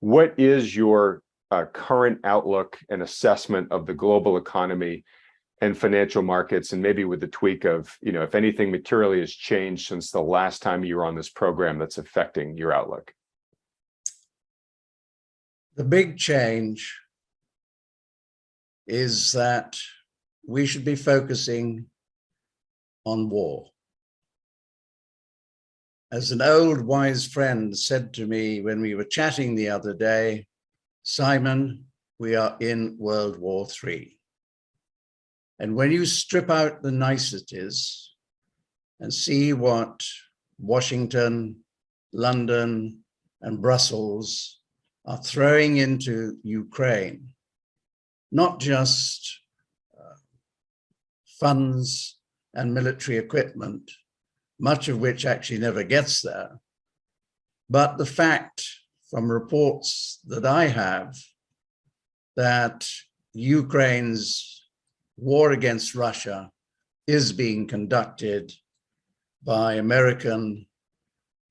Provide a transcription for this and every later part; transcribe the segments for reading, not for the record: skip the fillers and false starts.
What is your current outlook and assessment of the global economy and financial markets, and maybe with the tweak of, if anything materially has changed since the last time you were on this program that's affecting your outlook? The big change is that we should be focusing on war. As an old wise friend said to me when we were chatting the other day, Simon, we are in World War III. And when you strip out the niceties and see what Washington, London, and Brussels are throwing into Ukraine, not just funds and military equipment, much of which actually never gets there, but the fact from reports that I have that Ukraine's war against Russia is being conducted by American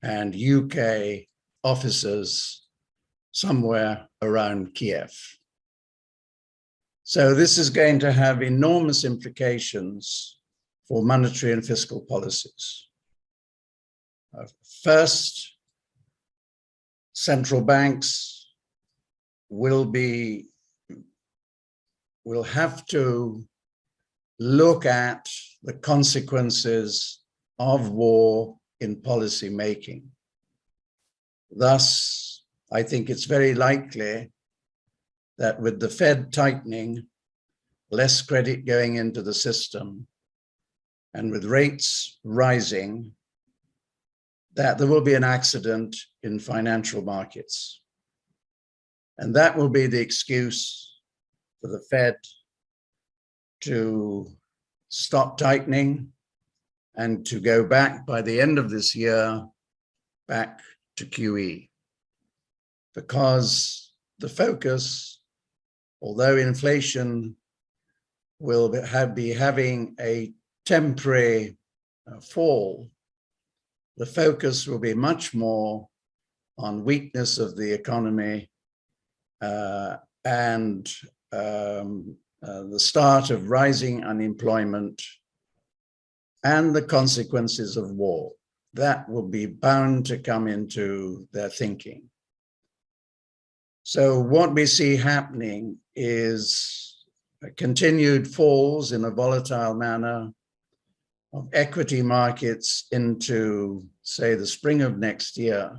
and UK officers somewhere around Kiev. So this is going to have enormous implications for monetary and fiscal policies. First, central banks will have to look at the consequences of war in policy making. Thus, I think it's very likely that with the Fed tightening, less credit going into the system, and with rates rising, that there will be an accident in financial markets. And that will be the excuse for the Fed to stop tightening and to go back by the end of this year, back to QE. Because the focus, although inflation will be having a temporary fall, the focus will be much more on weakness of the economy and the start of rising unemployment and the consequences of war. That will be bound to come into their thinking. So what we see happening is continued falls in a volatile manner of equity markets into, say, the spring of next year.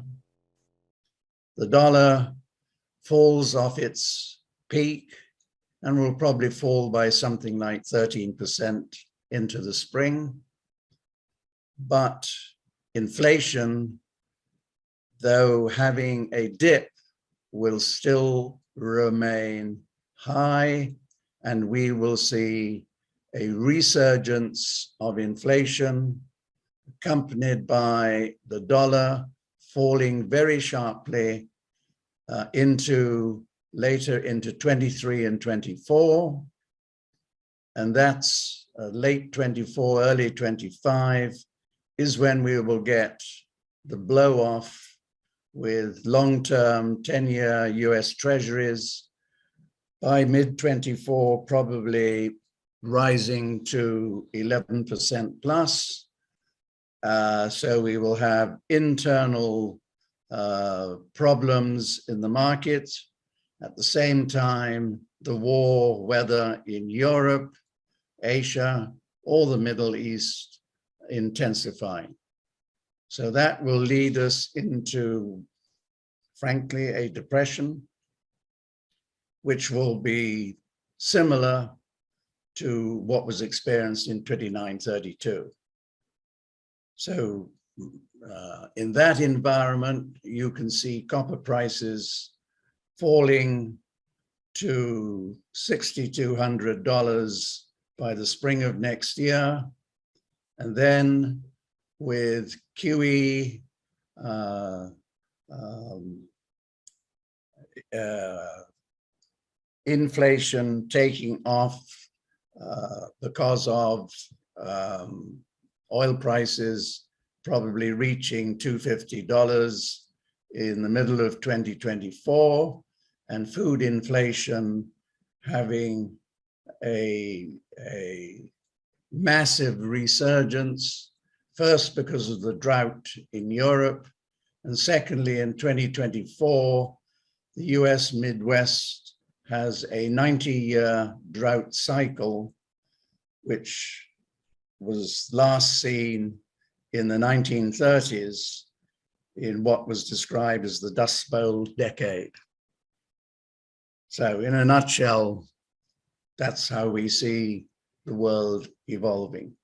The dollar falls off its peak and will probably fall by something like 13% into the spring. But inflation, though having a dip, will still remain high, and we will see a resurgence of inflation accompanied by the dollar falling very sharply later into 23 and 24. And that's late 24, early 25 is when we will get the blow off with long-term 10-year US Treasuries by mid-24, probably rising to 11% plus. So we will have internal problems in the market. At the same time, the war, whether in Europe, Asia, or the Middle East, intensifying. So that will lead us into, frankly, a depression, which will be similar to what was experienced in 29-32. So in that environment, you can see copper prices falling to $6,200 by the spring of next year. And then with QE inflation taking off because of oil prices probably reaching $250 in the middle of 2024, and food inflation having a massive resurgence, first because of the drought in Europe, and secondly, in 2024, the US Midwest has a 90-year drought cycle, which was last seen in the 1930s in what was described as the Dust Bowl decade. So in a nutshell, that's how we see the world evolving.